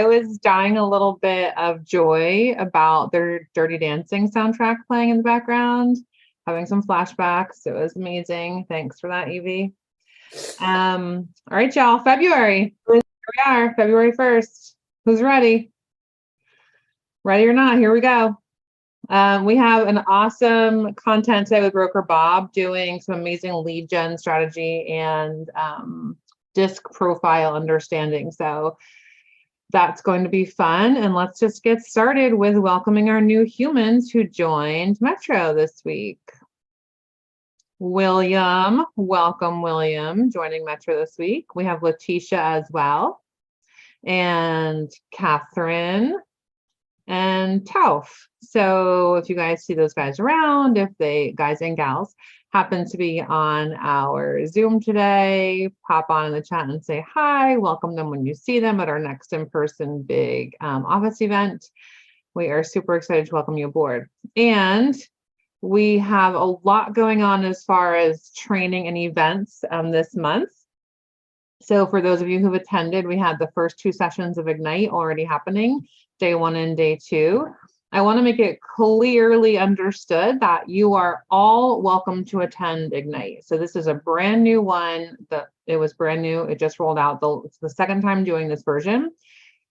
I was dying a little bit of joy about their Dirty Dancing soundtrack playing in the background, having some flashbacks. It was amazing. Thanks for that, Evie. All right, y'all. February. Here we are, February 1st. Who's ready? Ready or not? Here we go. We have an awesome content today with Broker Bob doing some amazing lead gen strategy and disc profile understanding. So that's going to be fun. And let's just get started with welcoming our new humans who joined Metro this week. William, welcome, William, joining Metro this week. We have Letitia as well, and Catherine and Tauf. So if you guys see those guys around, if they, guys and gals, happen to be on our Zoom today, pop on in the chat and say hi. Welcome them when you see them at our next in-person big office event. We are super excited to welcome you aboard. And we have a lot going on as far as training and events this month. So for those of you who've attended, we had the first 2 sessions of Ignite already happening, day 1 and day 2. I want to make it clearly understood that you are all welcome to attend Ignite. So this is a brand new one. It was brand new. It just rolled out. It's the second time doing this version.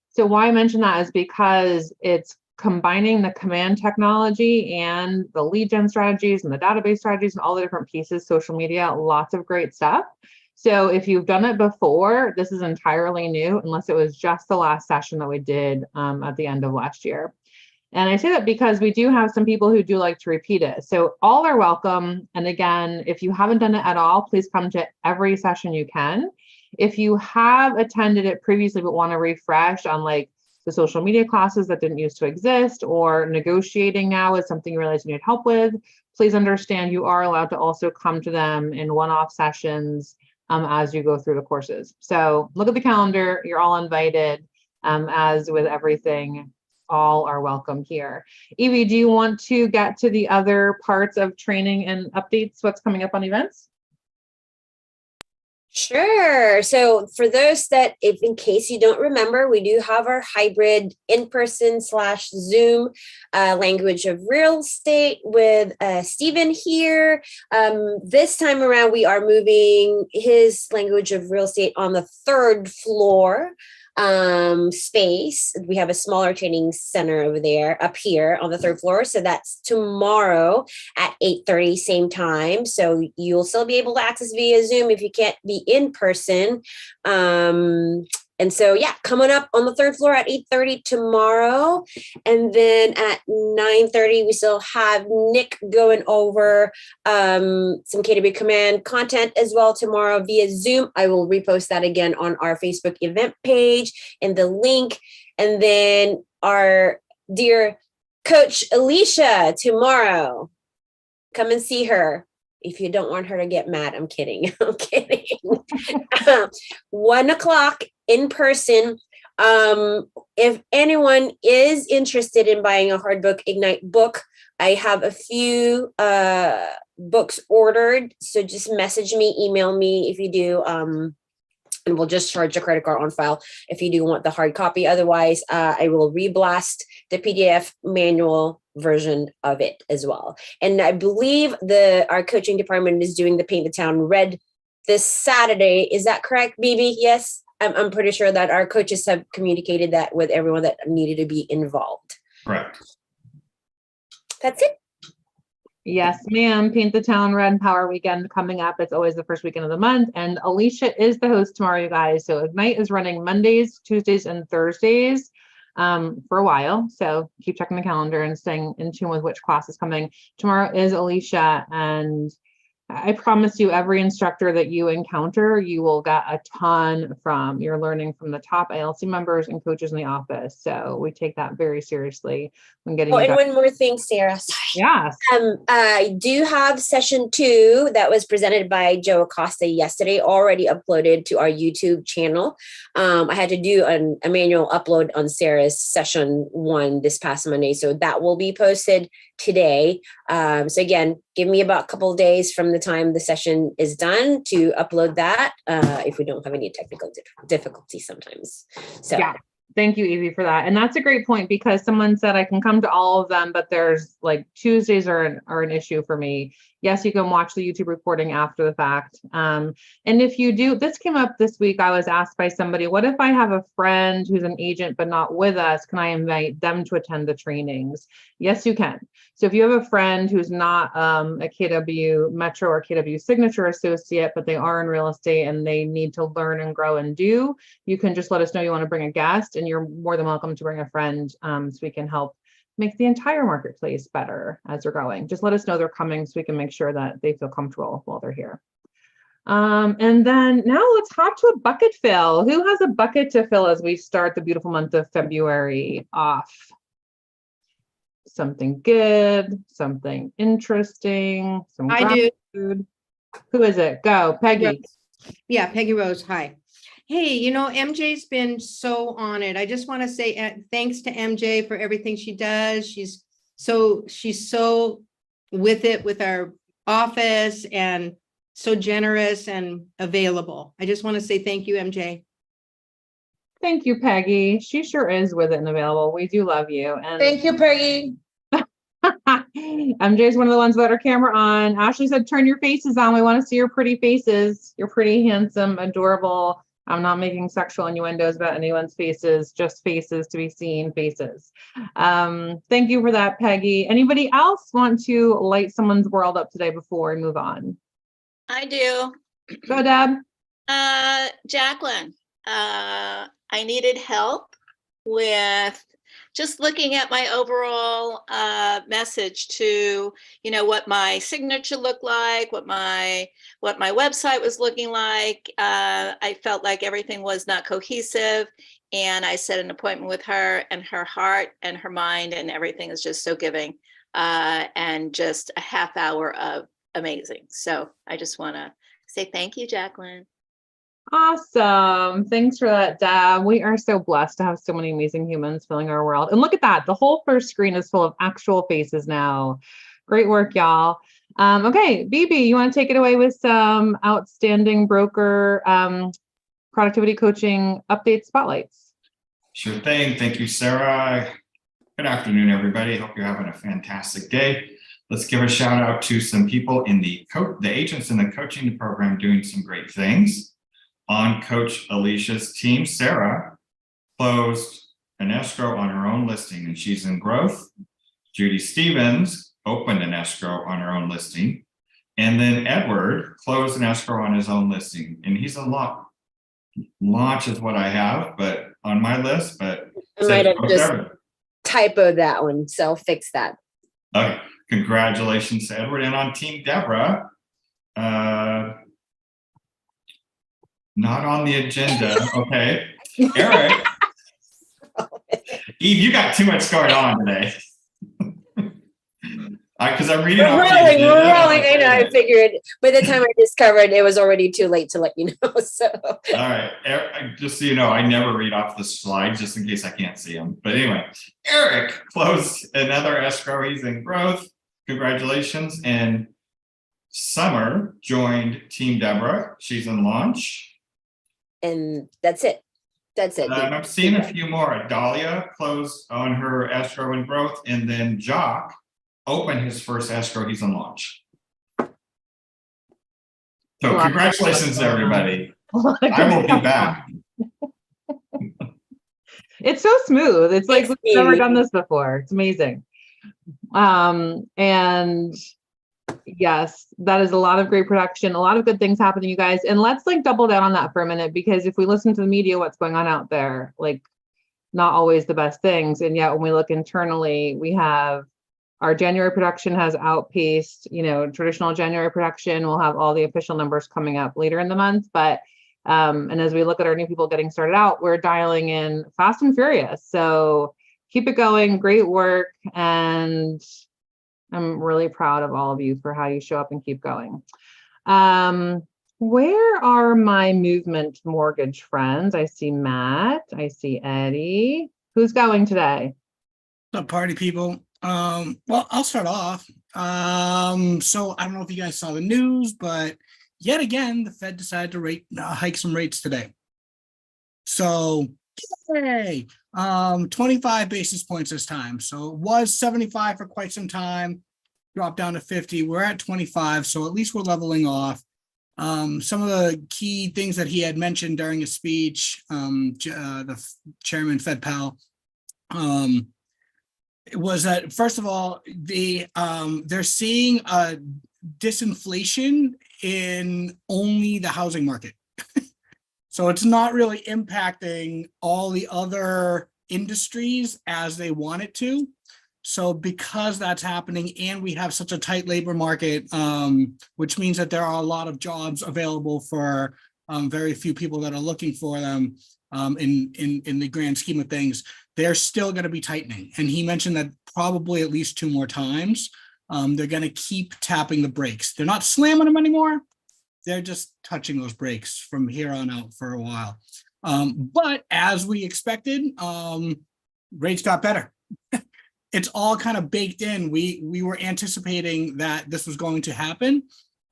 So why I mention that is because it's combining the command technology and the lead gen strategies and the database strategies and all the different pieces, social media, lots of great stuff. So if you've done it before, this is entirely new, unless it was just the last session that we did at the end of last year. And I say that because we do have some people who do like to repeat it. So all are welcome. And again, if you haven't done it at all, please come to every session you can. If you have attended it previously but want to refresh on like the social media classes that didn't used to exist, or negotiating now is something you realize you need help with, please understand you are allowed to also come to them in one-off sessions as you go through the courses. So look at the calendar, you're all invited. As with everything, all are welcome here. Evie, do you want to get to the other parts of training and updates, what's coming up on events? Sure. So for those that, if in case you don't remember, we do have our hybrid in-person / Zoom language of real estate with Stephen here. This time around, we are moving his language of real estate on the 3rd floor space. We have a smaller training center over there up here on the 3rd floor. So that's tomorrow at 8:30, same time. So you'll still be able to access via Zoom if you can't be in person. And so, yeah, coming up on the 3rd floor at 8:30 tomorrow. And then at 9:30, we still have Nick going over some KW Command content as well tomorrow via Zoom. I will repost that again on our Facebook event page and the link. And then our dear Coach Alicia tomorrow. Come and see her. If you don't want her to get mad, I'm kidding. I'm kidding. 1 o'clock in person. If anyone is interested in buying a hardbook Ignite book, I have a few books ordered. So just message me, email me if you do. And we'll just charge a credit card on file if you do want the hard copy. Otherwise, I will reblast the PDF manual version of it as well. And I believe our coaching department is doing the Paint the Town Red this Saturday. Is that correct, BB? Yes. I'm pretty sure that our coaches have communicated that with everyone that needed to be involved. Correct. That's it. Yes, ma'am. Paint the Town Red Power Weekend coming up. It's always the first weekend of the month. And Alicia is the host tomorrow, you guys. So Ignite is running Mondays, Tuesdays, and Thursdays for a while. So keep checking the calendar and staying in tune with which class is coming. Tomorrow is Alicia, and I promise you, every instructor that you encounter, you will get a ton from. You're learning from the top ILC members and coaches in the office. So we take that very seriously when getting. Oh, and one more thing, Sarah. Sorry. Yes. I do have session 2 that was presented by Joe Acosta yesterday, already uploaded to our YouTube channel. I had to do a manual upload on Sarah's session 1 this past Monday. So that will be posted today. So again, give me about a couple of days from the time the session is done to upload that if we don't have any technical difficulties sometimes. So yeah. Thank you, Evie, for that. And that's a great point because someone said I can come to all of them, but there's like Tuesdays are an issue for me. Yes, you can watch the YouTube recording after the fact. And if you do, this came up this week. I was asked by somebody, what if I have a friend who's an agent but not with us? Can I invite them to attend the trainings? Yes, you can. So if you have a friend who's not a KW Metro or KW Signature associate, but they are in real estate and they need to learn and grow and do, you can just let us know you want to bring a guest, and you're more than welcome to bring a friend so we can help make the entire marketplace better as they're going. Just let us know they're coming so we can make sure that they feel comfortable while they're here. And then now let's hop to a bucket fill. Who has a bucket to fill as we start the beautiful month of February off? Something good, something interesting, some I do. gratitude. Who is it? Go, Peggy. Yeah, Peggy Rose. Hi. Hey, MJ's been so on it. I just want to say thanks to MJ for everything she does. She's so with it with our office and so generous and available. I just want to say thank you, MJ. Thank you, Peggy. She sure is with it and available. We do love you. And Thank you, Peggy. MJ's one of the ones that are camera on. Ashley said, turn your faces on. We want to see your pretty faces. You're pretty, handsome, adorable. I'm not making sexual innuendos about anyone's faces, just faces to be seen, faces. Thank you for that, Peggy. Anybody else want to light someone's world up today before we move on? I do. Go, Deb. Jacqueline, I needed help with just looking at my overall message to, what my signature looked like, what my website was looking like. I felt like everything was not cohesive, and I set an appointment with her, and her heart and her mind and everything is just so giving, and just a half hour of amazing. So I just want to say thank you, Jacqueline. Awesome. Thanks for that, Deb. We are so blessed to have so many amazing humans filling our world. And look at that. The whole first screen is full of actual faces now. Great work, y'all. Okay, BB, you want to take it away with some outstanding broker productivity coaching update spotlights? Sure thing. Thank you, Sarah. Good afternoon, everybody. Hope you're having a fantastic day. Let's give a shout out to some people in the agents in the coaching program doing some great things. On Coach Alicia's team, Sarah closed an escrow on her own listing and she's in growth. Judy Stevens opened an escrow on her own listing. And then Edward closed an escrow on his own listing. And he's a launch is what I have, but on my list, but I might have just typoed that one, so I'll fix that. Okay, congratulations to Edward. And on Team Deborah, not on the agenda. Okay. Eric. Eve, you got too much going on today. Because I'm reading. We're rolling. I know. I figured by the time I discovered it was already too late to let you know. So. All right. Eric, just so you know, I never read off the slides just in case I can't see them. But anyway, Eric closed another escrow. He's in growth. Congratulations. And Summer joined Team Deborah. She's in launch. And that's it. That's it. I'm seeing a few more. Dahlia closed on her escrow and growth, and then Jock opened his first escrow. He's in launch. So congratulations to everybody. I will be back. It's so smooth. It's like we've never done this before. It's amazing. And yes, that is a lot of great production, a lot of good things happening, you guys. And let's double down on that for a minute, because if we listen to the media, what's going on out there, not always the best things. And yet when we look internally, we have our January production has outpaced, traditional January production. We'll have all the official numbers coming up later in the month. But, and as we look at our new people getting started out, we're dialing in fast and furious. So keep it going. Great work. And I'm really proud of all of you for how you show up and keep going. Where are my movement mortgage friends? I see Matt. I see Eddie. Who's going today? What's up, party people? Well, I'll start off. So I don't know if you guys saw the news, but yet again, the Fed decided to hike some rates today. So Yay! 25 basis points this time. So it was 75 for quite some time, dropped down to 50. We're at 25, so at least we're leveling off. Some of the key things that he had mentioned during his speech, the chairman FedPal, was that first of all, they're seeing a disinflation in only the housing market. So it's not really impacting all the other industries as they want it to. So because that's happening and we have such a tight labor market, which means that there are a lot of jobs available for very few people that are looking for them in the grand scheme of things, they're still going to be tightening. And he mentioned that probably at least 2 more times. They're going to keep tapping the brakes. They're not slamming them anymore. They're just touching those brakes from here on out for a while. But as we expected, rates got better. It's all kind of baked in. We were anticipating that this was going to happen,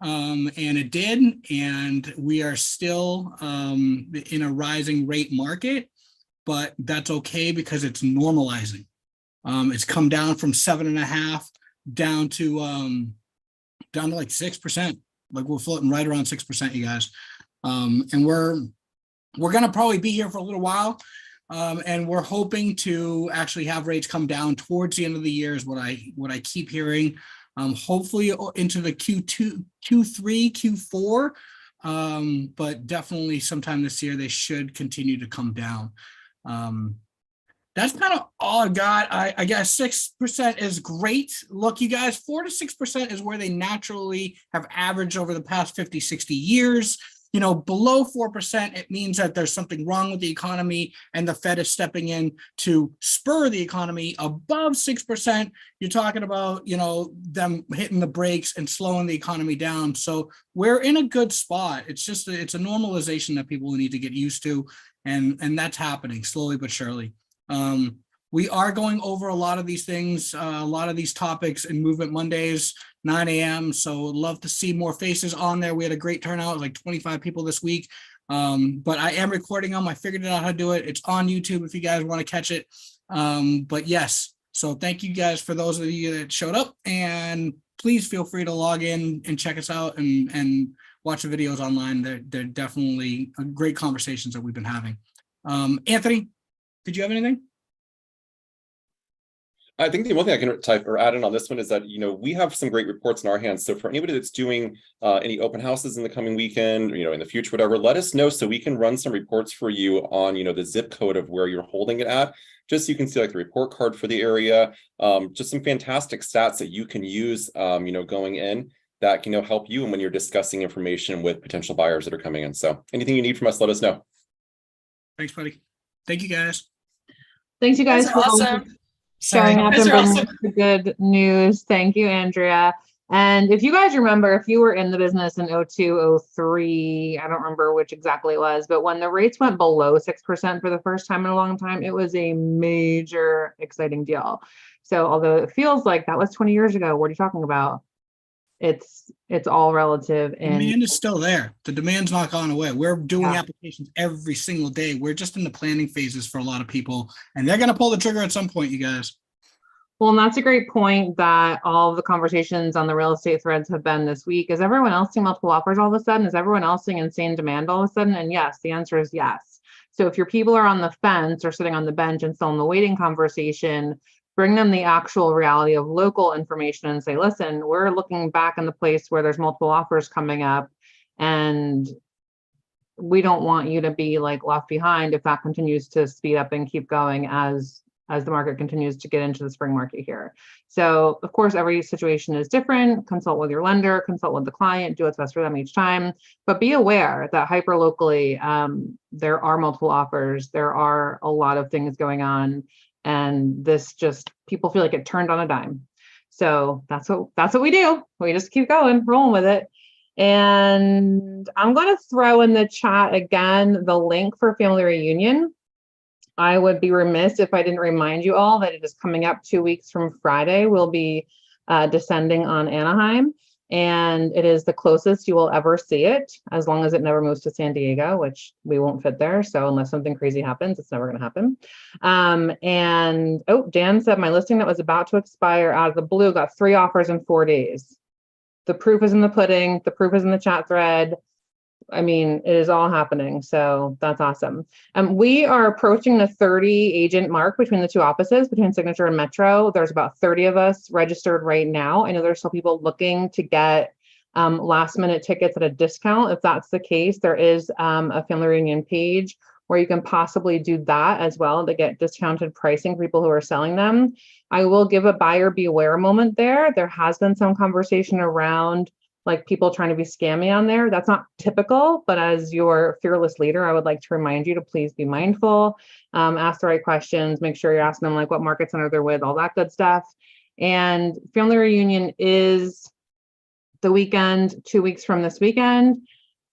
and it did. And we are still in a rising rate market, but that's okay because it's normalizing. It's come down from 7.5 down to like 6%. Like we're floating right around 6%, you guys. And we're gonna probably be here for a little while. And we're hoping to actually have rates come down towards the end of the year is what I keep hearing. Hopefully into the Q2, Q3, Q4, but definitely sometime this year they should continue to come down. That's kind of all I got. I guess 6% is great. Look, you guys, 4 to 6% is where they naturally have averaged over the past 50, 60 years. You know, below 4%, it means that there's something wrong with the economy and the Fed is stepping in to spur the economy. Above 6%, you're talking about, you know, them hitting the brakes and slowing the economy down. So we're in a good spot. It's just, it's a normalization that people need to get used to. And that's happening slowly but surely. We are going over a lot of these things, a lot of these topics in Movement Mondays, 9 a.m. So love to see more faces on there. We had a great turnout, like 25 people this week. But I am recording them. I figured out how to do it. It's on YouTube if you guys want to catch it. But yes, so thank you guys for those of you that showed up, and please feel free to log in and check us out and watch the videos online. They're definitely great conversations that we've been having. Anthony, did you have anything? I think the one thing I can type or add in on this one is that, you know, we have some great reports in our hands. So for anybody that's doing any open houses in the coming weekend, you know, in the future, whatever, let us know so we can run some reports for you on, you know, the zip code of where you're holding it at, just so you can see like the report card for the area, just some fantastic stats that you can use, you know, going in that can, you know, help you when you're discussing information with potential buyers that are coming in. So anything you need from us, let us know. Thanks, buddy. Thank you, guys. Thanks, you guys, That's for awesome. showing up Those and are bringing awesome. us the good news. Thank you, Andrea. And if you guys remember, if you were in the business in 02, 03, I don't remember which exactly it was, but when the rates went below 6% for the first time in a long time, it was a major exciting deal. So although it feels like that was 20 years ago, what are you talking about? It's all relative. And Demand is still there. The demand's not gone away. We're doing Yeah. applications every single day. We're just in the planning phases for a lot of people, and they're going to pull the trigger at some point, you guys. well, and that's a great point that all of the conversations on the real estate threads have been this week. Is everyone else seeing multiple offers all of a sudden? Is everyone else seeing insane demand all of a sudden? And yes, the answer is yes. So if your people are on the fence or sitting on the bench and still in the waiting conversation, bring them the actual reality of local information and say, listen, we're looking back in the place where there's multiple offers coming up, and we don't want you to be like left behind if that continues to speed up and keep going as the market continues to get into the spring market here. So of course, every situation is different. Consult with your lender, consult with the client, do what's best for them each time, but be aware that hyper locally, there are multiple offers. There are a lot of things going on, and this just, people feel like it turned on a dime. So that's what we do. We just keep going, rolling with it. And I'm going to throw in the chat again the link for Family Reunion. I would be remiss if I didn't remind you all that it is coming up 2 weeks from Friday. We'll be descending on Anaheim, And it is the closest you will ever see it, as long as it never moves to San Diego, which we won't fit there. So unless something crazy happens, it's never going to happen. And oh, Dan said my listing that was about to expire out of the blue got 3 offers in 4 days. The proof is in the pudding. The proof is in the chat thread. I mean, it is all happening. So that's awesome. We are approaching the 30 agent mark between the 2 offices, between Signature and Metro. There's about 30 of us registered right now. I know there's still people looking to get last minute tickets at a discount. If that's the case, there is a family reunion page where you can possibly do that as well to get discounted pricing for people who are selling them. I will give a buyer beware moment there. There has been some conversation around like people trying to be scammy on there. That's not typical, but as your fearless leader, I would like to remind you to please be mindful, ask the right questions, make sure you're asking them like what market center they're with, all that good stuff. And family reunion is the weekend, 2 weeks from this weekend.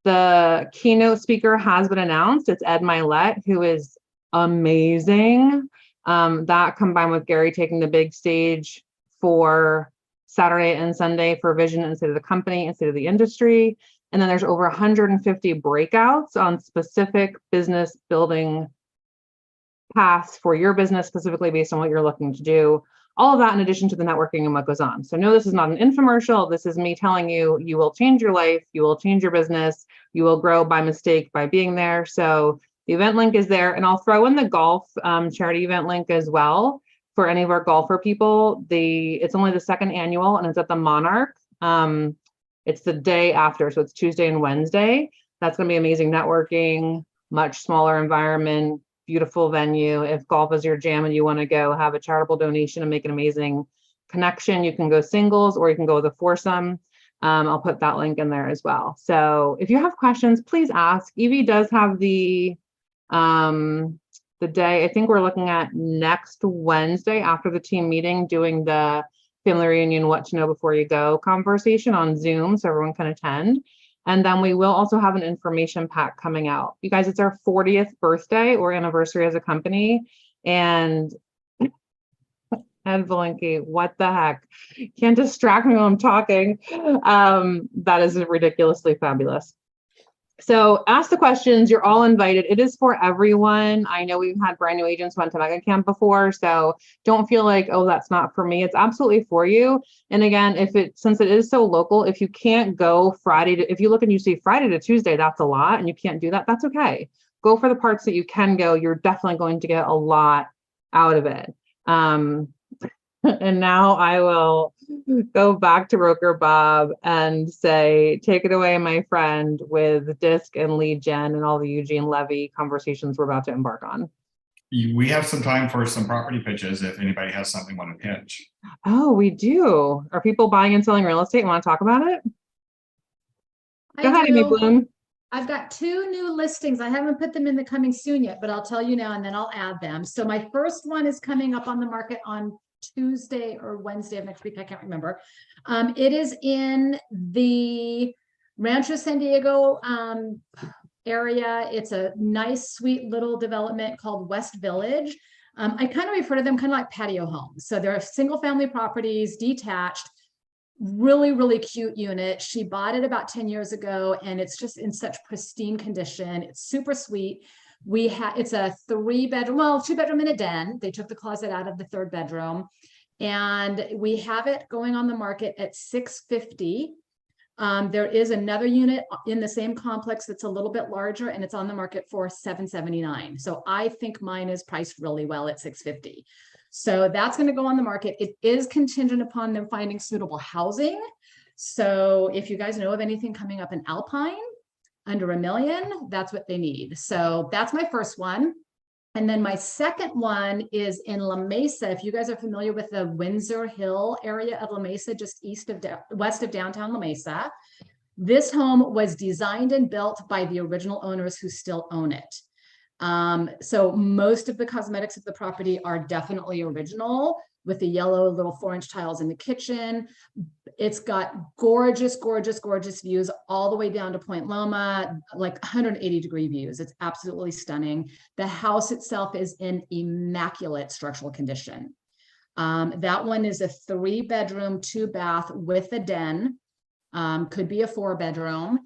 The keynote speaker has been announced. It's Ed Milet, who is amazing. That combined with Gary taking the big stage for Saturday and Sunday for vision and state of the company and state of the industry. And then there's over 150 breakouts on specific business building paths for your business, specifically based on what you're looking to do. All of that in addition to the networking and what goes on. So no, this is not an infomercial. This is me telling you, you will change your life, you will change your business, you will grow by mistake by being there. So the event link is there, and I'll throw in the golf charity event link as well. For any of our golfer people, it's only the 2nd annual and it's at the Monarch. It's the day after, so it's Tuesday and Wednesday. That's going to be amazing networking, much smaller environment, beautiful venue. If golf is your jam and you want to go have a charitable donation and make an amazing connection, you can go singles or you can go with a foursome. I'll put that link in there as well. So if you have questions, please ask. Evie does have the day, I think we're looking at next Wednesday after the team meeting, doing the family reunion, what to know before you go conversation on Zoom, so everyone can attend. And then we will also have an information pack coming out. You guys, it's our 40th birthday or anniversary as a company. And Ed Valenki, what the heck? Can't distract me while I'm talking. That is ridiculously fabulous. So ask the questions. You're all invited. It is for everyone. I know we've had brand new agents who went to Mega Camp before, so don't feel like, oh, that's not for me. It's absolutely for you. And again, since it is so local, if you can't go if you look and you see Friday to Tuesday, that's a lot, and you can't do that, that's okay. Go for the parts that you can go. You're definitely going to get a lot out of it. And now I will go back to Roker Bob and say, take it away, my friend, with DISC and lead gen and all the Eugene Levy conversations we're about to embark on. We have some time for some property pitches if anybody has something want to pitch. Oh, we do. Are people buying and selling real estate and want to talk about it? Go ahead, Amy Bloom. I've got 2 new listings. I haven't put them in the coming soon yet, but I'll tell you now and then I'll add them. So my first one is coming up on the market on Tuesday or Wednesday of next week. I can't remember. It is in the Rancho San Diego area. It's a nice, sweet little development called West Village. I kind of refer to them kind of like patio homes. So they're single family properties, detached, really, really cute unit. She bought it about 10 years ago and it's just in such pristine condition. It's super sweet. It's a 3-bedroom, well, 2-bedroom and a den. They took the closet out of the 3rd bedroom, and we have it going on the market at $650. There is another unit in the same complex that's a little bit larger, and it's on the market for $779. So I think mine is priced really well at $650. So that's going to go on the market. It is contingent upon them finding suitable housing. So if you guys know of anything coming up in Alpine under $1 million, that's what they need. So that's my first one. And then my second one is in La Mesa. If you guys are familiar with the Windsor Hill area of La Mesa, just west of downtown La Mesa, this home was designed and built by the original owners who still own it. So most of the cosmetics of the property are definitely original, with the yellow little 4-inch tiles in the kitchen. It's got gorgeous, gorgeous, gorgeous views all the way down to Point Loma, like 180-degree views. It's absolutely stunning. The house itself is in immaculate structural condition. That one is a 3-bedroom, 2-bath with a den. Could be a 4-bedroom,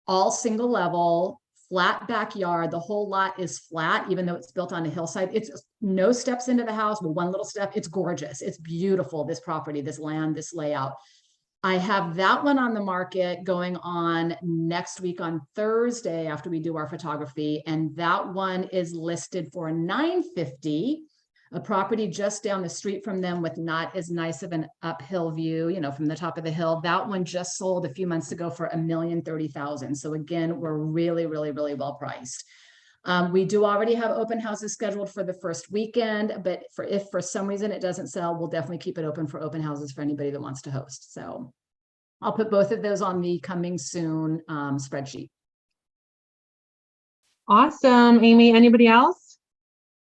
all single level, flat backyard. The whole lot is flat, even though it's built on a hillside. It's no steps into the house, but one little step. It's gorgeous. It's beautiful, this property, this land, this layout. I have that one on the market going on next week on Thursday after we do our photography. And that one is listed for $950. A property just down the street from them with not as nice of an uphill view, you know, from the top of the hill. That one just sold a few months ago for $1,030,000. So again, we're really, really, really well priced. We do already have open houses scheduled for the first weekend, but if for some reason it doesn't sell, we'll definitely keep it open for open houses for anybody that wants to host. So I'll put both of those on the coming soon spreadsheet. Awesome. Amy, anybody else?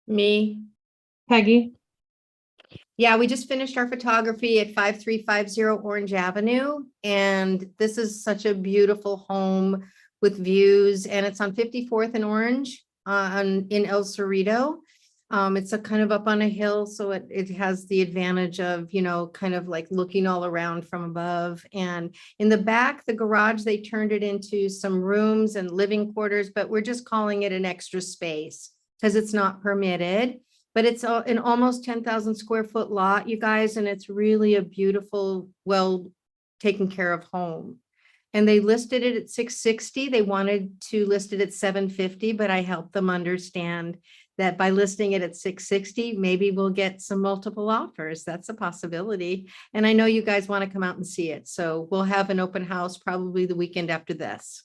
Me. Peggy? Yeah, we just finished our photography at 5350 Orange Avenue. And this is such a beautiful home with views, and it's on 54th and Orange in El Cerrito. It's a kind of up on a hill, so it has the advantage of, you know, kind of like looking all around from above. And in the back, the garage, they turned it into some rooms and living quarters, but we're just calling it an extra space because it's not permitted. But it's an almost 10,000 square foot lot, you guys, and it's really a beautiful, well taken care of home. And they listed it at 660. They wanted to list it at 750, but I helped them understand that by listing it at 660, maybe we'll get some multiple offers. That's a possibility. And I know you guys want to come out and see it. So we'll have an open house probably the weekend after this.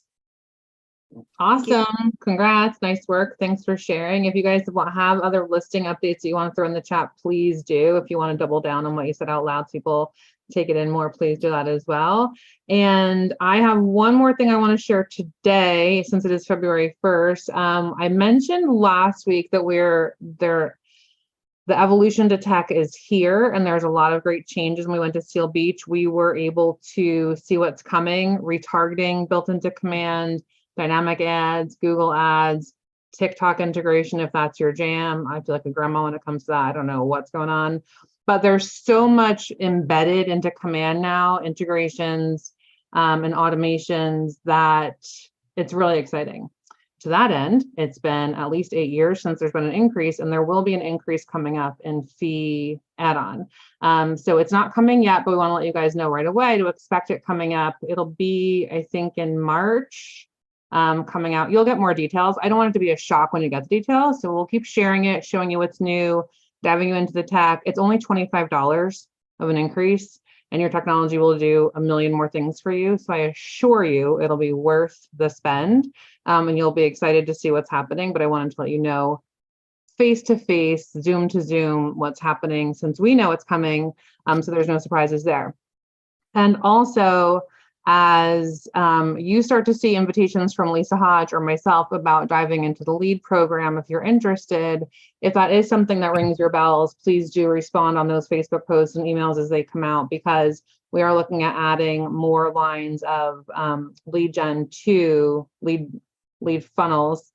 Awesome. Congrats. Nice work. Thanks for sharing. If you guys have other listing updates that you want to throw in the chat, please do. If you want to double down on what you said out loud, so people take it in more, please do that as well. And I have one more thing I want to share today, since it is February 1st. I mentioned last week that the evolution to tech is here, and there's a lot of great changes. When we went to Seal Beach, we were able to see what's coming, retargeting built into Command, dynamic ads, Google ads, TikTok integration, if that's your jam. I feel like a grandma when it comes to that. I don't know what's going on, but there's so much embedded into Command now, integrations and automations, that it's really exciting. To that end, it's been at least 8 years since there's been an increase, and there will be an increase coming up in fee add-on. So it's not coming yet, but we want to let you guys know right away to expect it coming up. It'll be, I think, in March. Coming out. You'll get more details. I don't want it to be a shock when you get the details, so we'll keep sharing it, showing you what's new, diving you into the tech. It's only $25 of an increase, and your technology will do a million more things for you. So I assure you it'll be worth the spend, and you'll be excited to see what's happening. But I wanted to let you know face to face, Zoom to Zoom, what's happening, since we know it's coming. So there's no surprises there. And also, as you start to see invitations from Lisa Hodge or myself about diving into the LEAD program, if you're interested, if that is something that rings your bells, please do respond on those Facebook posts and emails as they come out, because we are looking at adding more lines of lead gen to lead funnels.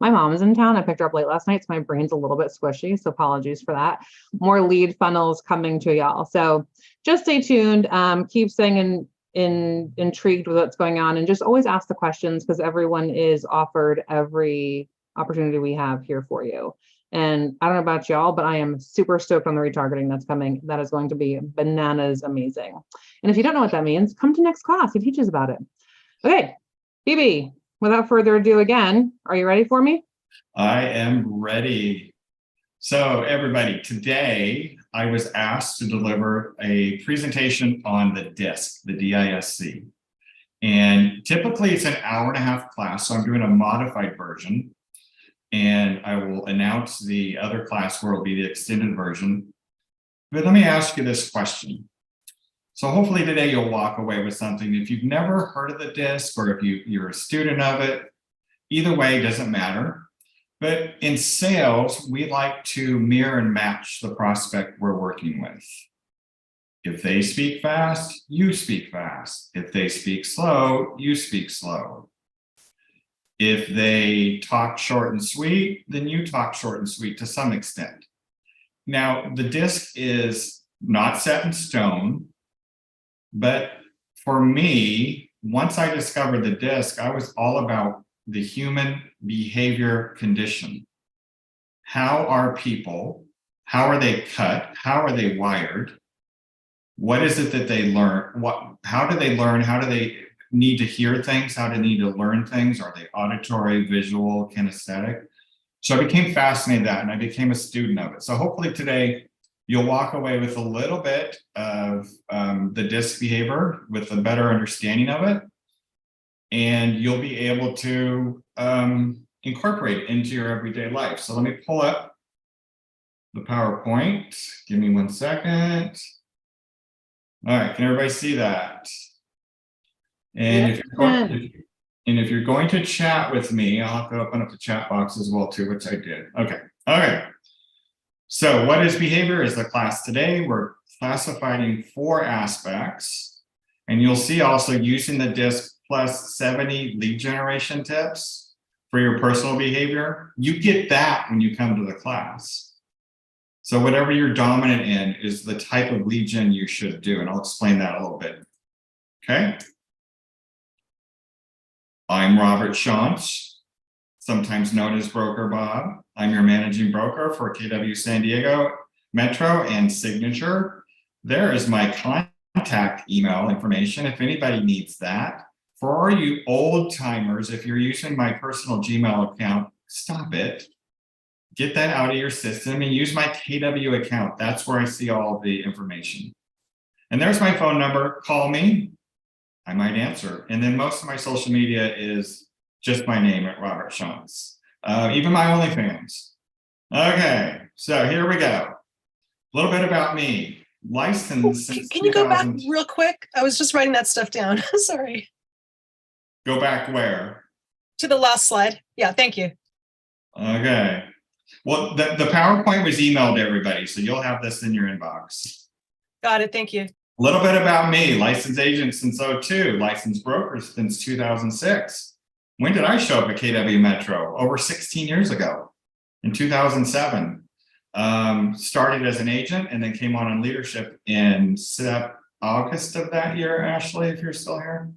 My mom is in town. I picked her up late last night, so my brain's a little bit squishy, so apologies for that. More lead funnels coming to y'all. So just stay tuned. Keep staying intrigued with what's going on, and just always ask the questions, because everyone is offered every opportunity we have here for you. And I don't know about y'all, but I am super stoked on the retargeting that's coming. That is going to be bananas amazing. And if you don't know what that means, come to next class. He teaches about it. Okay, Phoebe, without further ado, again, are you ready for me? I am ready. So everybody, today I was asked to deliver a presentation on the DISC, the DISC. And typically it's an hour-and-a-half class, so I'm doing a modified version. And I will announce the other class where it'll be the extended version. But let me ask you this question. So hopefully today you'll walk away with something. If you've never heard of the DISC, or if you're a student of it, either way, doesn't matter. But in sales, we like to mirror and match the prospect we're working with. If they speak fast, you speak fast. If they speak slow, you speak slow. If they talk short and sweet, then you talk short and sweet to some extent. Now, the DISC is not set in stone, but for me, once I discovered the DISC, I was all about the human behavior condition. How are people? How are they cut? How are they wired? What is it that they learn? How do they learn? How do they need to hear things? How do they need to learn things? Are they auditory, visual, kinesthetic? So I became fascinated with that and I became a student of it. So hopefully today you'll walk away with a little bit of the DISC behavior with a better understanding of it. And you'll be able to incorporate it into your everyday life. So let me pull up the PowerPoint. Give me 1 second. All right, can everybody see that? And if you're going to chat with me, I'll have to open up the chat box as well too, which I did. Okay, okay. So what is behavior is the class today. We're classifying 4 aspects. And you'll see also using the DISC plus 70 lead generation tips for your personal behavior. You get that when you come to the class. So whatever you're dominant in is the type of lead gen you should do. And I'll explain that a little bit. Okay. I'm Robert Shantz, sometimes known as Broker Bob. I'm your managing broker for KW San Diego Metro and Signature. There is my contact email information if anybody needs that. For all you old timers, if you're using my personal Gmail account, stop it. Get that out of your system and use my KW account. That's where I see all of the information. And there's my phone number. Call me. I might answer. And then most of my social media is just my name at Robert Shantz. Even my OnlyFans. Okay, so here we go. A little bit about me. Licensed since Can you go back 2000 real quick? I was just writing that stuff down. Sorry. Go back where? To the last slide. Yeah, thank you. Okay. Well, the PowerPoint was emailed to everybody, so you'll have this in your inbox. Got it. Thank you. A little bit about me. Licensed agent since 2002, licensed broker since 2006. When did I show up at KW Metro? Over 16 years ago, in 2007. Started as an agent and then came on in leadership in August of that year, Ashley, if you're still here.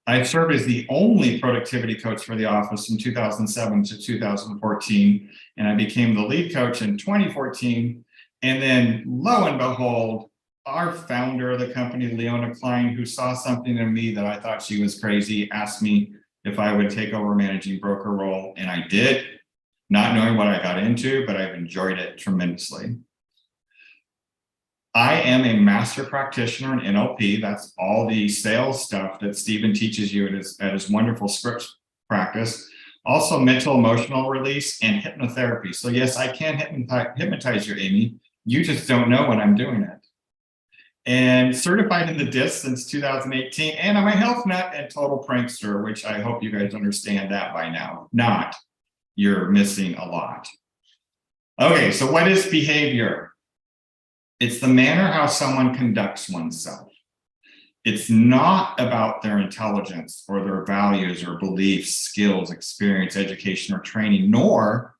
I served as the only productivity coach for the office from 2007 to 2014, and I became the lead coach in 2014. And then lo and behold, our founder of the company, Leona Klein, who saw something in me that I thought she was crazy, asked me if I would take over managing broker role, and I did, not knowing what I got into, but I've enjoyed it tremendously. I am a master practitioner in NLP. That's all the sales stuff that Stephen teaches you at his wonderful scripts practice. Also mental emotional release and hypnotherapy. So yes, I can hypnotize you, Amy. You just don't know when I'm doing it. And certified in the DISC since 2018. And I'm a health nut and total prankster, which I hope you guys understand that by now. Not, you're missing a lot. Okay, so what is behavior? It's the manner how someone conducts oneself. It's not about their intelligence or their values or beliefs, skills, experience, education, or training, nor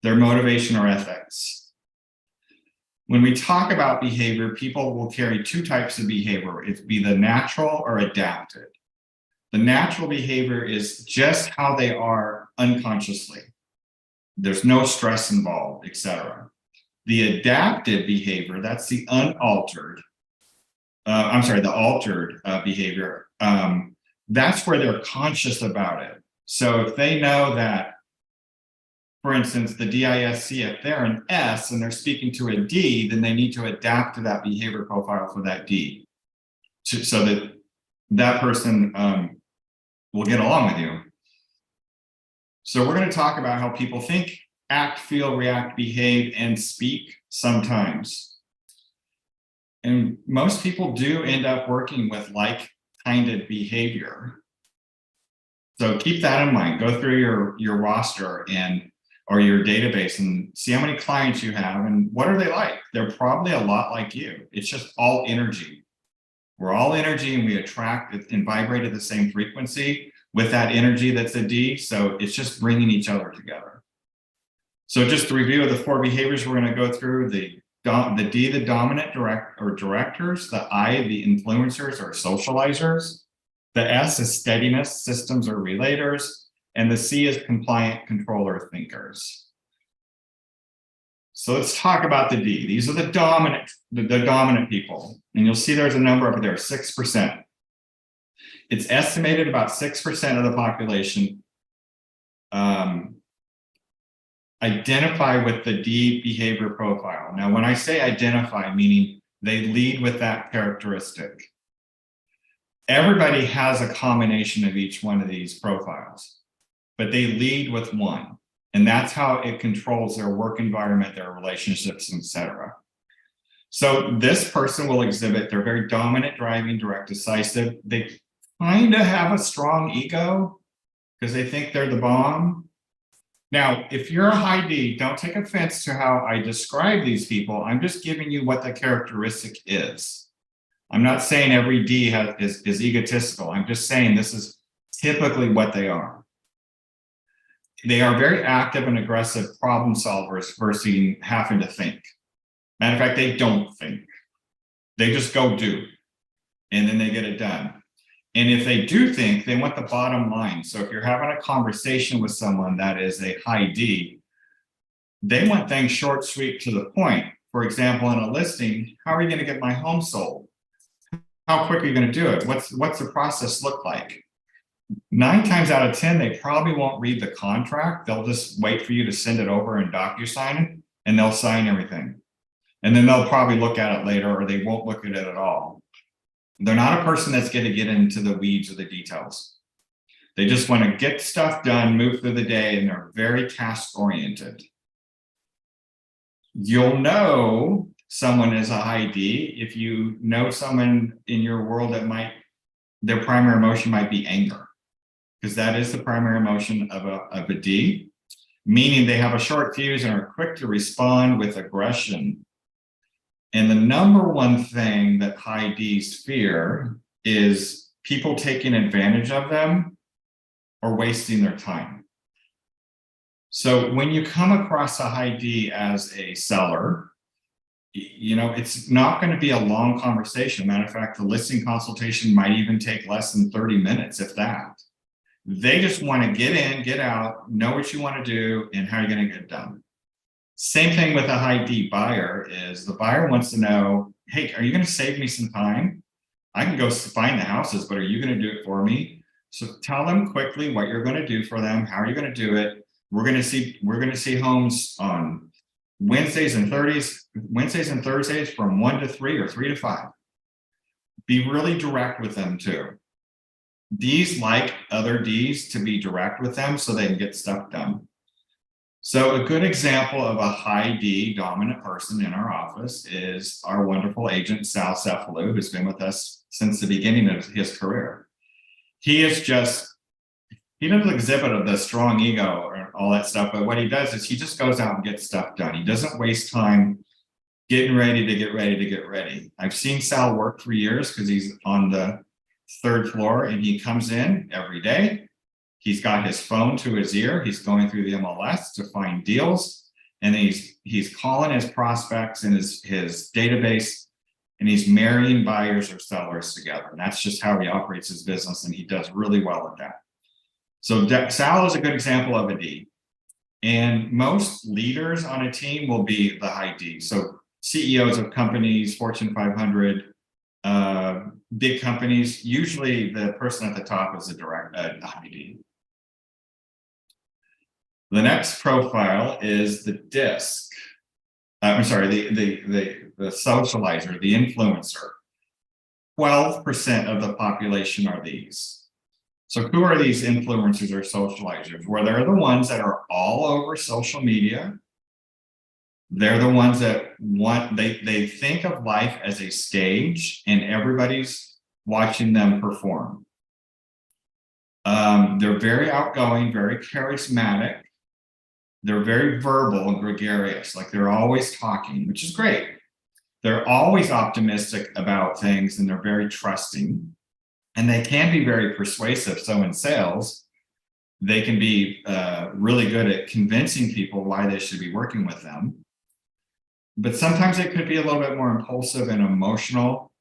their motivation or ethics. When we talk about behavior, people will carry 2 types of behavior. It's be the natural or adapted. The natural behavior is just how they are unconsciously. There's no stress involved, etc. The adaptive behavior, that's the unaltered, the altered behavior. That's where they're conscious about it. So if they know that, for instance, the DISC, if they're an S and they're speaking to a D, then they need to adapt to that behavior profile for that D, so that that person will get along with you. So we're going to talk about how people think, act, feel, react, behave, and speak sometimes. And most people do end up working with like-kinded behavior. So keep that in mind. Go through your roster or your database and see how many clients you have and what are they like. They're probably a lot like you. It's just all energy. We're all energy and we attract and vibrate at the same frequency with that energy that's a D. So it's just bringing each other together. So just to review the 4 behaviors we're going to go through, the the D, the dominant directors, the I, the influencers or socializers, the S is steadiness, systems or relators, and the C is compliant controller thinkers. So let's talk about the D. These are the dominant people. And you'll see there's a number over there, 6%. It's estimated about 6% of the population identify with the D behavior profile. Now, when I say identify, meaning they lead with that characteristic. Everybody has a combination of each one of these profiles, but they lead with one. And that's how it controls their work environment, their relationships, etc. So this person will exhibit, they're very dominant, driving, direct, decisive. They kind of have a strong ego because they think they're the bomb. Now, if you're a high D, don't take offense to how I describe these people. I'm just giving you what the characteristic is. I'm not saying every D is egotistical. I'm just saying this is typically what they are. They are very active and aggressive problem solvers versus having to think. Matter of fact, they don't think. They just go do, and then they get it done. And if they do think, they want the bottom line. So if you're having a conversation with someone that is a high D, they want things short, sweet, to the point. For example, in a listing, how are you going to get my home sold? How quick are you going to do it? What's the process look like? 9 times out of 10, they probably won't read the contract. They'll just wait for you to send it over and DocuSign it, and they'll sign everything. And then they'll probably look at it later, or they won't look at it at all. They're not a person that's going to get into the weeds or the details. They just want to get stuff done, move through the day, and they're very task oriented. You'll know someone is a high D if you know someone in your world that their primary emotion might be anger, because that is the primary emotion of a D, meaning they have a short fuse and are quick to respond with aggression. And the number one thing that high Ds fear is people taking advantage of them or wasting their time. So when you come across a high D as a seller, you know, it's not going to be a long conversation. Matter of fact, the listing consultation might even take less than 30 minutes, if that. They just want to get in, get out, know what you want to do, and how you're going to get it done. Same thing with a high D buyer is the buyer wants to know, hey, are you going to save me some time? I can go find the houses, but are you going to do it for me? So tell them quickly what you're going to do for them. How are you going to do it? We're going to see homes on Wednesdays and Thursdays from 1 to 3 or 3 to 5. Be really direct with them too. Ds like other Ds to be direct with them so they can get stuff done. So a good example of a high D dominant person in our office is our wonderful agent, Sal Cephalou, who's been with us since the beginning of his career. He doesn't exhibit the strong ego or all that stuff, but what he does is he just goes out and gets stuff done. He doesn't waste time getting ready to get ready. I've seen Sal work for years because he's on the 3rd floor and he comes in every day. He's got his phone to his ear. He's going through the MLS to find deals, and he's calling his prospects in his database, and he's marrying buyers or sellers together. And that's just how he operates his business, and he does really well at that. So Sal is a good example of a D. And most leaders on a team will be the high D. So CEOs of companies, Fortune 500, big companies, usually the person at the top is a high D. The next profile is the DISC. I'm sorry, the socializer, the influencer. 12% of the population are these. So who are these influencers or socializers? Well, they're the ones that are all over social media. They're the ones that they think of life as a stage and everybody's watching them perform. They're very outgoing, very charismatic. They're very verbal and gregarious, like they're always talking, which is great. They're always optimistic about things and they're very trusting. And they can be very persuasive. So in sales, they can be really good at convincing people why they should be working with them. but sometimes it could be a little bit more impulsive and emotional.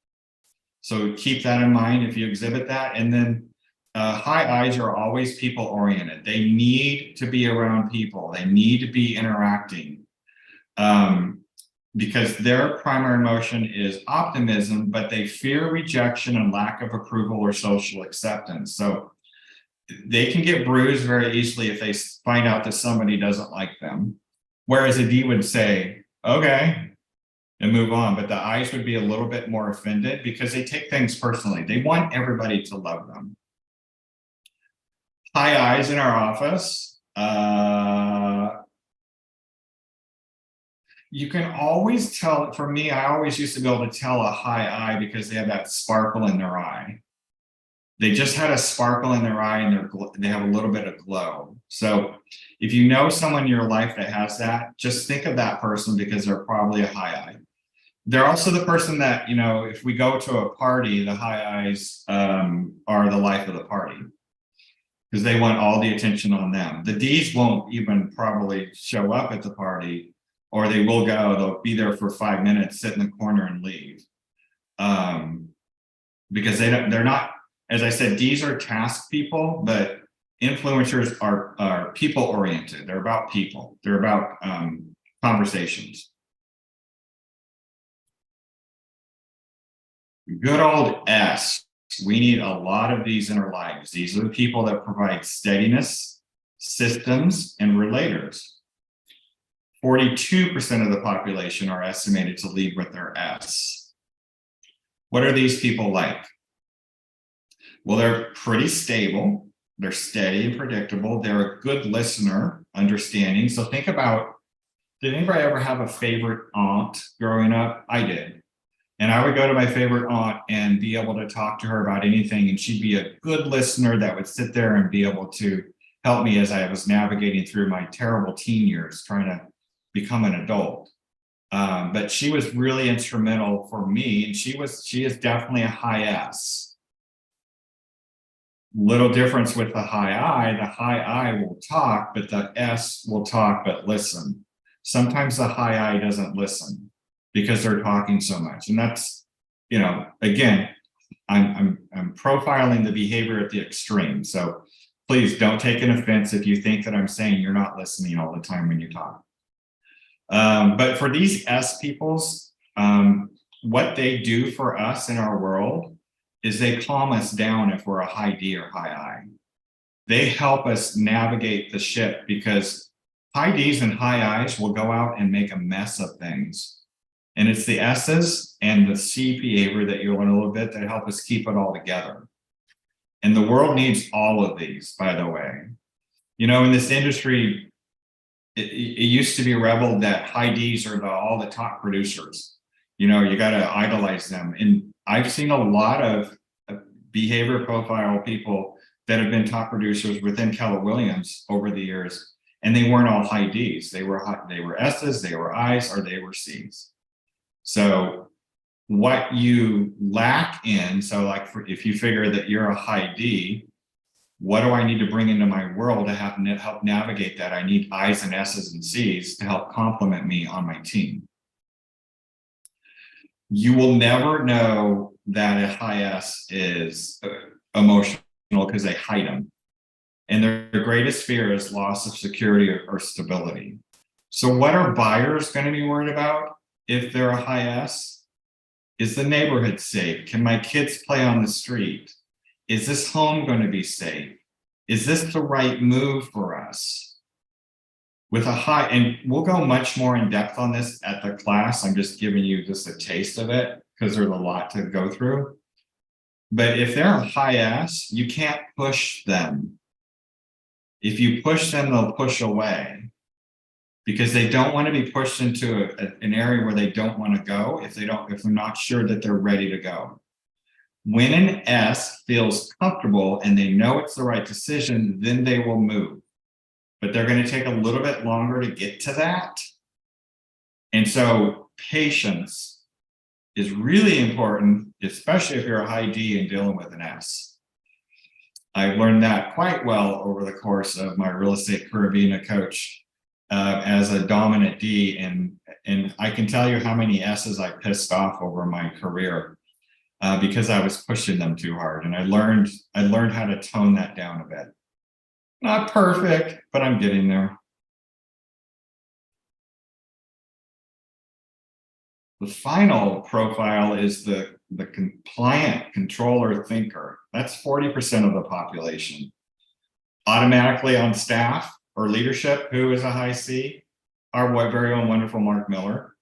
So keep that in mind if you exhibit that. And then high I's are always people oriented. They need to be around people. They need to be interacting. Because their primary emotion is optimism, but they fear rejection and lack of approval or social acceptance. So they can get bruised very easily if they find out that somebody doesn't like them. Whereas a D would say, okay, and move on. But the I's would be a little bit more offended because they take things personally. They want everybody to love them. High I's in our office. You can always tell, for me, I always used to be able to tell a high I because they have that sparkle in their eye. They just had a sparkle in their eye and they have a little bit of glow. So if you know someone in your life that has that, just think of that person because they're probably a high I. They're also the person that, you know, if we go to a party, the high I's are the life of the party because they want all the attention on them. The D's won't even probably show up at the party. Or they will go, they'll be there for 5 minutes, sit in the corner and leave. Because they're not, as I said, D's are task people, but influencers are people oriented. They're about people. They're about conversations. Good old S. We need a lot of these in our lives. These are the people that provide steadiness, systems, and relators. 42% of the population are estimated to lead with their S. What are these people like? Well, they're pretty stable. They're steady and predictable. They're a good listener, understanding. So think about, did anybody ever have a favorite aunt growing up? I did. And I would go to my favorite aunt and be able to talk to her about anything. And she'd be a good listener that would sit there and be able to help me as I was navigating through my terrible teen years, trying to become an adult. But she was really instrumental for me, and she is definitely a high S. Little difference with the high I. The high I will talk, but the S will talk but listen. Sometimes the high I doesn't listen because they're talking so much, and that's, you know, again, I'm profiling the behavior at the extreme. So please don't take an offense if you think that I'm saying you're not listening all the time when you talk. But for these S peoples, what they do for us in our world is they calm us down if we're a high D or high I. They help us navigate the ship because high D's and high I's will go out and make a mess of things. And it's the S's and the C behavior that you'll learn a little bit that help us keep it all together. And the world needs all of these, by the way. You know, in this industry, it used to be reveled that high D's are all the top producers. You know, you got to idolize them. And I've seen a lot of behavior profile people that have been top producers within Keller Williams over the years, and they weren't all high D's. They were S's, they were I's, or they were C's. So what you lack in, so like if you figure that you're a high D, what do I need to bring into my world to help navigate that? I need I's and S's and C's to help complement me on my team. You will never know that a high S is emotional because they hide them. And their greatest fear is loss of security or stability. So what are buyers going to be worried about if they're a high S? Is the neighborhood safe? Can my kids play on the street? Is this home going to be safe? Is this the right move for us? With a high, and we'll go much more in depth on this at the class. I'm just giving you just a taste of it because there's a lot to go through. But if they're a high S, you can't push them. If you push them, they'll push away because they don't want to be pushed into an area where they don't want to go if they're not sure that they're ready to go. When an S feels comfortable and they know it's the right decision, then they will move. But they're going to take a little bit longer to get to that. And so patience is really important, especially if you're a high D and dealing with an S. I learned that quite well over the course of my real estate career being a coach as a dominant D. And And I can tell you how many S's I pissed off over my career because I was pushing them too hard. And I learned how to tone that down a bit. Not perfect, but I'm getting there. The final profile is the compliant controller thinker. That's 40% of the population. Automatically on staff or leadership, who is a high C? Our very own wonderful Mark Miller.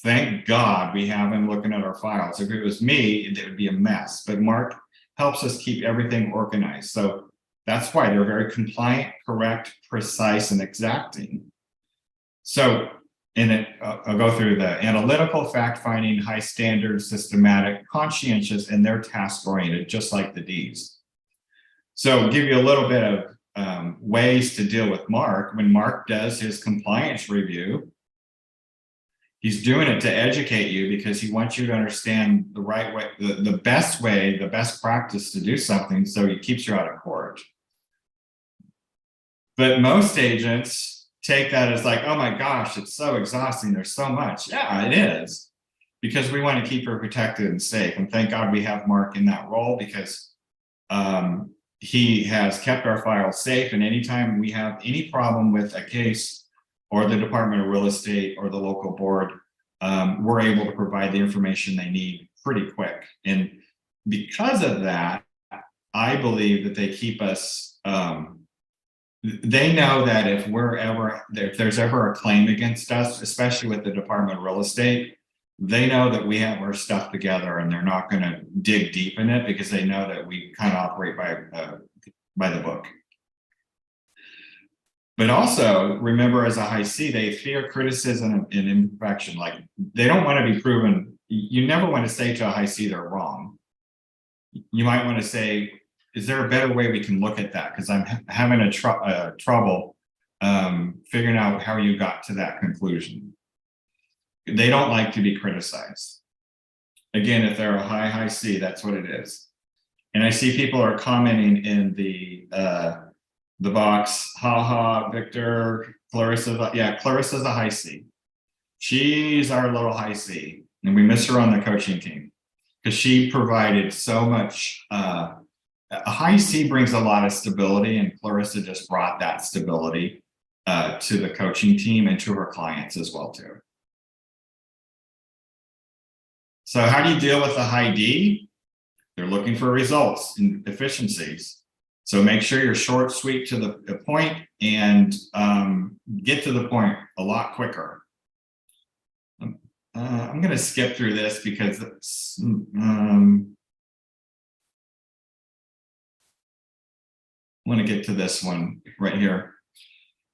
Thank God we have him looking at our files. If it was me, it would be a mess. But Mark helps us keep everything organized. So that's why they're very compliant, correct, precise, and exacting. So I'll go through the analytical, fact-finding, high standard, systematic, conscientious, and they're task-oriented, just like the Ds. So give you a little bit of ways to deal with Mark. When Mark does his compliance review, he's doing it to educate you because he wants you to understand the right way, the best way, the best practice to do something, so he keeps you out of court. But most agents take that as like, oh my gosh, it's so exhausting. There's so much. Yeah, it is, because we want to keep her protected and safe. And thank God we have Mark in that role, because he has kept our files safe. And anytime we have any problem with a case or the Department of Real Estate or the local board, we're able to provide the information they need pretty quick. And because of that, I believe that they keep us, they know that if there's ever a claim against us, especially with the Department of Real Estate, they know that we have our stuff together and they're not going to dig deep in it, because they know that we kind of operate by the book. But also remember, as a high C, they fear criticism and imperfection. Like, they don't want to be proven. You never want to say to a high C they're wrong. You might want to say, is there a better way we can look at that? Because I'm having trouble figuring out how you got to that conclusion. They don't like to be criticized. Again, if they're a high C, that's what it is. And I see people are commenting in the box, haha, Victor, Clarissa. Yeah, Clarissa's a high C. She's our little high C, and we miss her on the coaching team because she provided so much. A high C brings a lot of stability, and Clarissa just brought that stability to the coaching team and to her clients as well too. So how do you deal with a high D? They're looking for results and efficiencies. So make sure you're short, sweet, to the point, and get to the point a lot quicker. I'm going to skip through this because it's, I want to get to this one right here.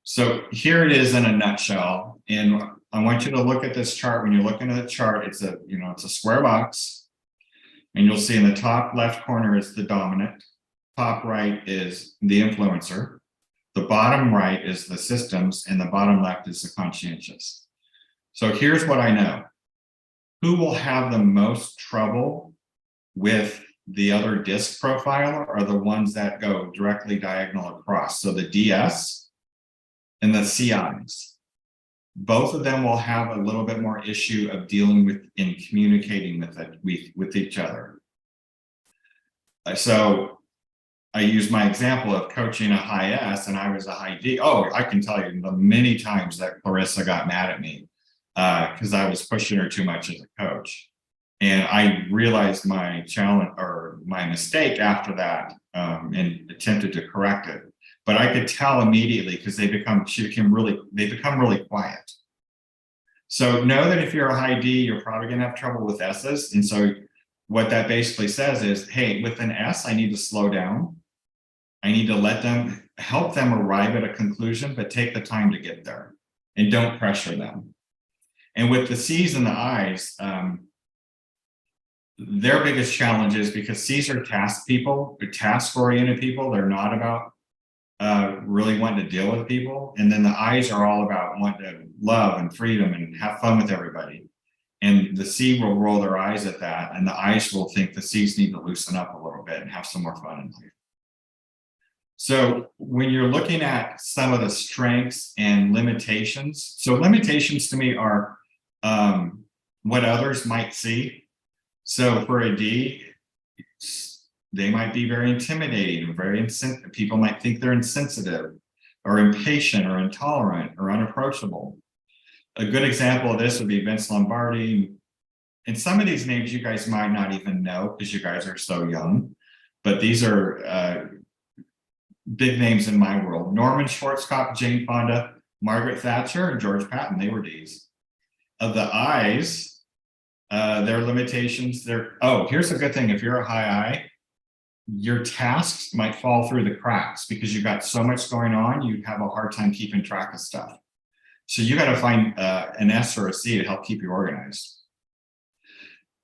So here it is in a nutshell. And I want you to look at this chart. When you're looking at the chart, it's a square box. And you'll see in the top left corner is the dominant. Top right is the influencer. The bottom right is the systems, and the bottom left is the conscientious. So here's what I know. Who will have the most trouble with the other disc profiler are the ones that go directly diagonal across. So the DS and the CIs, both of them will have a little bit more issue of dealing with and communicating with each other. So I use my example of coaching a high S and I was a high D. Oh, I can tell you the many times that Clarissa got mad at me because I was pushing her too much as a coach. And I realized my challenge or my mistake after that and attempted to correct it. But I could tell immediately because they become really quiet. So know that if you're a high D, you're probably going to have trouble with S's. And so what that basically says is, hey, with an S, I need to slow down. I need to help them arrive at a conclusion, but take the time to get there and don't pressure them. And with the C's and the I's, their biggest challenge is because C's are task people, they're task-oriented people. They're not about really wanting to deal with people. And then the I's are all about wanting to love and freedom and have fun with everybody. And the C will roll their eyes at that. And the I's will think the C's need to loosen up a little bit and have some more fun in life. So when you're looking at some of the strengths and limitations, so limitations to me are what others might see. So for a D, they might be very intimidating, very insensitive. People might think they're insensitive or impatient or intolerant or unapproachable. A good example of this would be Vince Lombardi. And some of these names you guys might not even know because you guys are so young, but these are big names in my world. Norman Schwarzkopf, Jane Fonda, Margaret Thatcher, and George Patton, they were Ds. Of the I's, their limitations, here's a good thing. If you're a high I, your tasks might fall through the cracks because you've got so much going on, you have a hard time keeping track of stuff. So you got to find an S or a C to help keep you organized.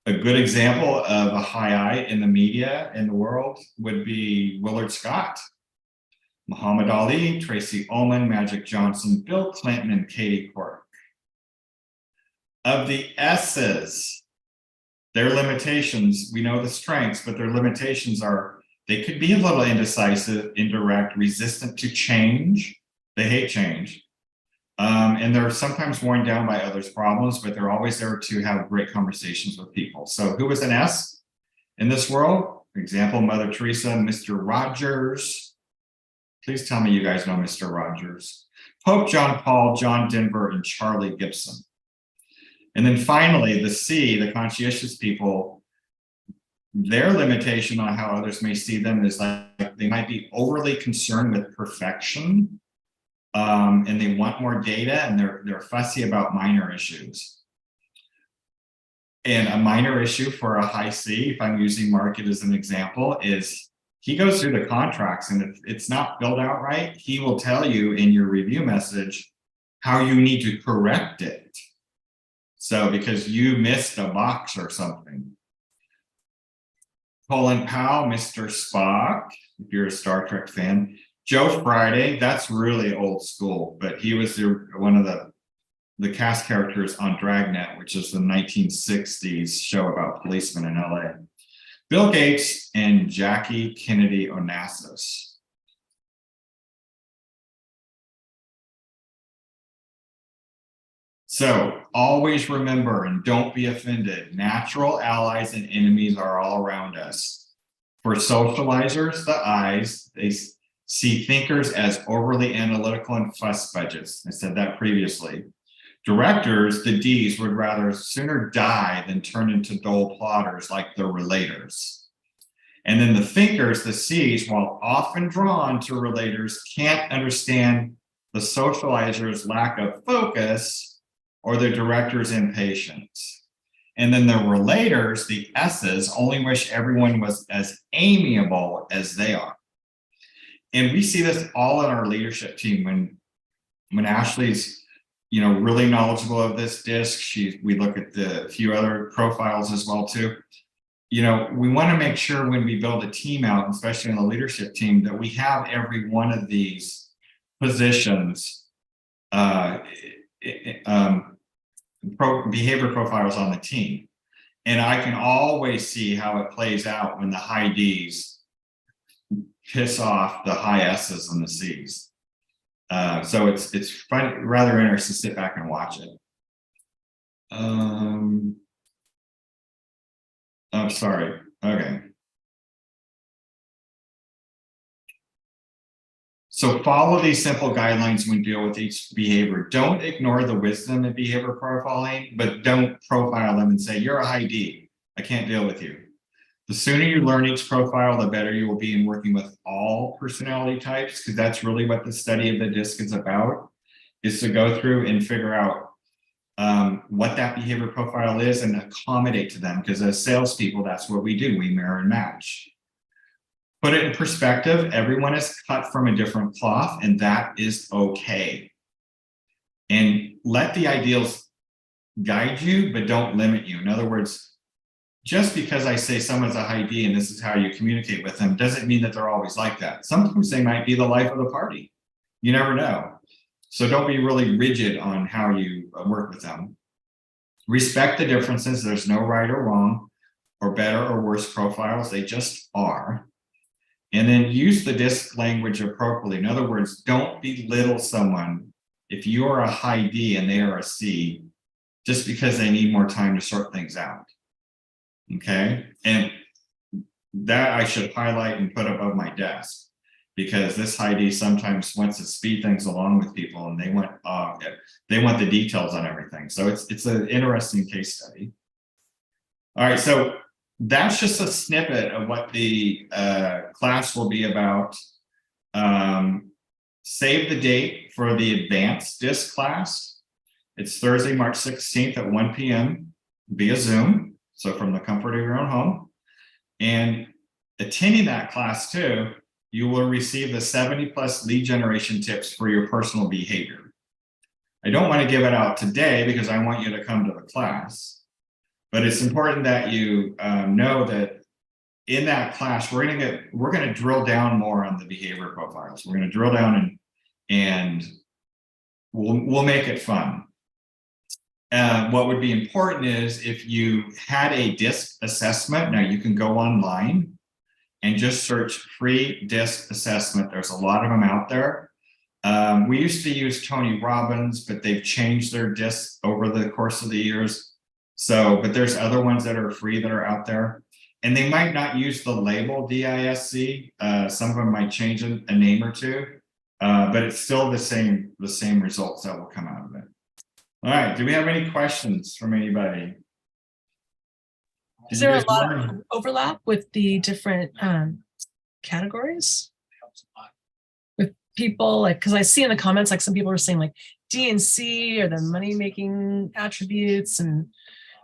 A good example of a high I in the media in the world would be Willard Scott, Muhammad Ali, Tracy Ullman, Magic Johnson, Bill Clinton, and Katie Couric. Of the S's, their limitations, we know the strengths, but their limitations are they could be a little indecisive, indirect, resistant to change. They hate change. And they're sometimes worn down by others' problems, but they're always there to have great conversations with people. So who was an S in this world? For example, Mother Teresa, Mr. Rogers. Please tell me you guys know Mr. Rogers. Pope John Paul, John Denver, and Charlie Gibson. And then finally, the C, the conscientious people, their limitation on how others may see them is like they might be overly concerned with perfection. And they want more data, and they're fussy about minor issues. And a minor issue for a high C, if I'm using market as an example, is he goes through the contracts, and if it's not filled out right, he will tell you in your review message how you need to correct it. So because you missed a box or something. Colin Powell, Mr. Spock, if you're a Star Trek fan. Joe Friday, that's really old school, but he was one of the cast characters on Dragnet, which is the 1960s show about policemen in LA. Bill Gates and Jackie Kennedy Onassis. So always remember and don't be offended. Natural allies and enemies are all around us. For socializers, the I's, they see thinkers as overly analytical and fuss budgets. I said that previously. Directors, the D's, would rather sooner die than turn into dull plotters like the relators. And then the thinkers, the C's, while often drawn to relators, can't understand the socializer's lack of focus or the director's impatience. And then the relators, the S's, only wish everyone was as amiable as they are. And we see this all in our leadership team when Ashley's, really knowledgeable of this disc. We look at the few other profiles as well too. We want to make sure when we build a team out, especially in the leadership team, that we have every one of these positions, behavior profiles on the team. And I can always see how it plays out when the high D's piss off the high S's and the C's. So it's fun, rather interesting to sit back and watch it. I'm sorry. Okay. So follow these simple guidelines when you deal with each behavior. Don't ignore the wisdom in behavior profiling, but don't profile them and say, you're a high D. I can't deal with you. The sooner you learn each profile, the better you will be in working with all personality types, because that's really what the study of the DISC is about, is to go through and figure out what that behavior profile is and accommodate to them, because as salespeople, that's what we do. We mirror and match. Put it in perspective. Everyone is cut from a different cloth, and that is okay. And let the ideals guide you, but don't limit you. In other words, just because I say someone's a high D and this is how you communicate with them doesn't mean that they're always like that. Sometimes they might be the life of the party. You never know. So don't be really rigid on how you work with them. Respect the differences. There's no right or wrong or better or worse profiles. They just are. And then use the DISC language appropriately. In other words, don't belittle someone. If you are a high D and they are a C, just because they need more time to sort things out. Okay, and that I should highlight and put above my desk, because this Heidi sometimes wants to speed things along with people, and they want the details on everything. So it's an interesting case study. All right, so that's just a snippet of what the class will be about. Save the date for the advanced DISC class. It's Thursday, March 16th at 1 p.m. via Zoom, so from the comfort of your own home. And attending that class too, you will receive the 70+ lead generation tips for your personal behavior. I don't want to give it out today because I want you to come to the class, but it's important that you know that in that class, we're going to drill down more on the behavior profiles. We're going to drill down and we'll make it fun. What would be important is if you had a DISC assessment, now you can go online and just search free DISC assessment. There's a lot of them out there. We used to use Tony Robbins, but they've changed their DISC over the course of the years. So, but there's other ones that are free that are out there. And they might not use the label DISC. Some of them might change a name or two, but it's still the same results that will come out of it. All right, do we have any questions from anybody? Is there a lot of overlap with the different categories? With people, like, because I see in the comments, like some people are saying like D and C are the money-making attributes. And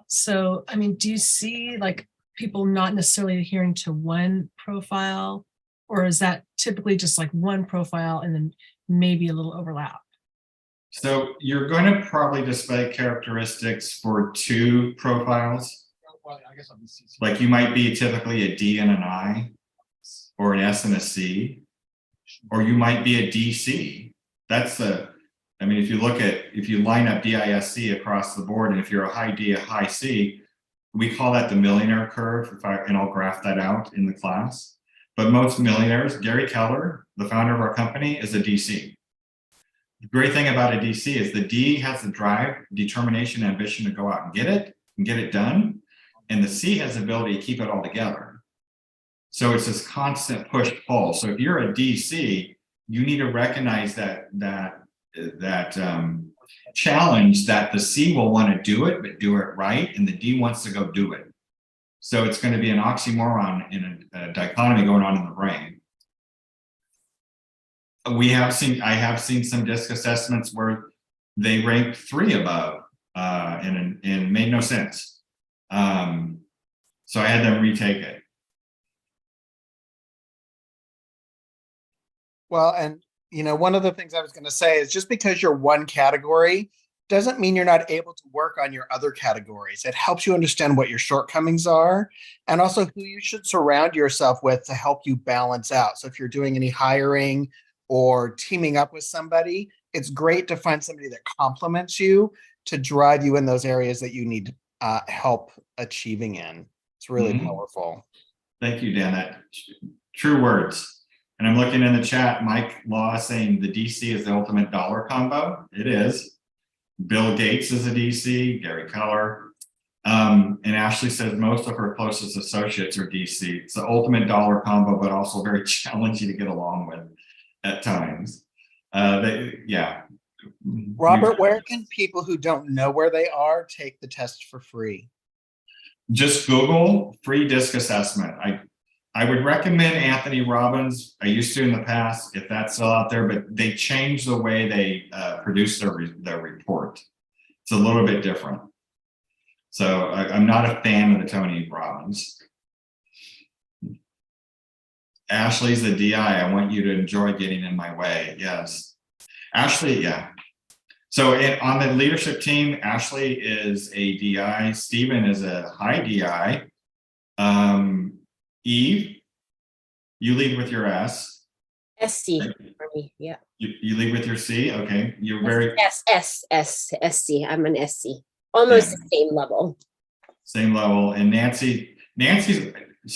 so, I mean, do you see like people not necessarily adhering to one profile, or is that typically just like one profile and then maybe a little overlap? So you're going to probably display characteristics for two profiles. Like you might be typically a D and an I, or an S and a C, or you might be a DC. That's I mean, if you line up DISC across the board, and if you're a high D, a high C, we call that the millionaire curve, and I'll graph that out in the class. But most millionaires, Gary Keller, the founder of our company, is a DC. The great thing about a DC is the D has the drive, determination, ambition to go out and get it done. And the C has the ability to keep it all together. So it's this constant push-pull. So if you're a DC, you need to recognize that challenge that the C will want to do it, but do it right, and the D wants to go do it. So it's going to be an oxymoron in a dichotomy going on in the brain. I have seen some DISC assessments where they ranked 3 above and made no sense. So I had them retake it. Well, and one of the things I was going to say is just because you're one category doesn't mean you're not able to work on your other categories. It helps you understand what your shortcomings are and also who you should surround yourself with to help you balance out. So if you're doing any hiring or teaming up with somebody, it's great to find somebody that complements you to drive you in those areas that you need help achieving in. It's really powerful. Thank you, Dan. That true words. And I'm looking in the chat, Mike Law saying the DC is the ultimate dollar combo. It is. Bill Gates is a DC, Gary Keller. And Ashley says most of her closest associates are DC. It's the ultimate dollar combo, but also very challenging to get along with at times. Yeah. Robert, where can people who don't know where they are take the test for free? Just Google free DISC assessment. I would recommend Anthony Robbins. I used to in the past, if that's still out there, but they changed the way they produce their report. It's a little bit different. So I'm not a fan of the Tony Robbins. Ashley's the DI. I want you to enjoy getting in my way. Yes. Ashley, yeah. So on the leadership team, Ashley is a DI. Stephen is a high DI. Eve, you lead with your S. SC for me, yeah. You lead with your C, okay. You're very SC. I'm an SC. Almost the same level. Same level. And Nancy's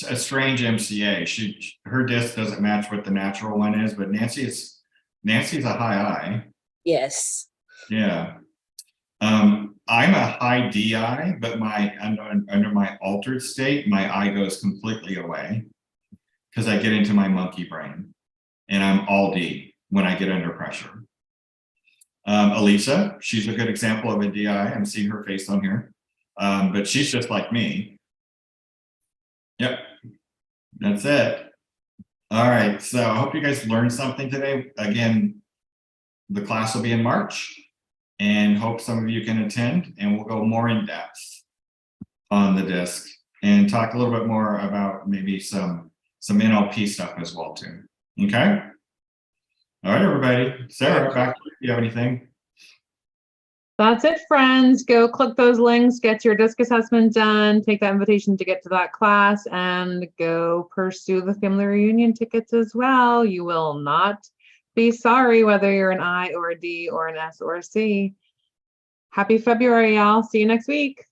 a strange MCA. Her DISC doesn't match what the natural one is, but Nancy's a high I. Yes. Yeah. I'm a high DI, but under my altered state, my eye goes completely away because I get into my monkey brain and I'm all D when I get under pressure. Elisa, she's a good example of a DI. I'm seeing her face on here, but she's just like me. Yep, that's it. All right, so I hope you guys learned something today. Again, the class will be in March, and hope some of you can attend, and we'll go more in depth on the disc and talk a little bit more about maybe some NLP stuff as well too. Okay. All right, everybody. Sarah, back to you if you have anything. That's it, friends. Go click those links, get your disc assessment done, take that invitation to get to that class, and go pursue the family reunion tickets as well. You will not be sorry whether you're an I or a D or an S or a C. Happy February, y'all. See you next week.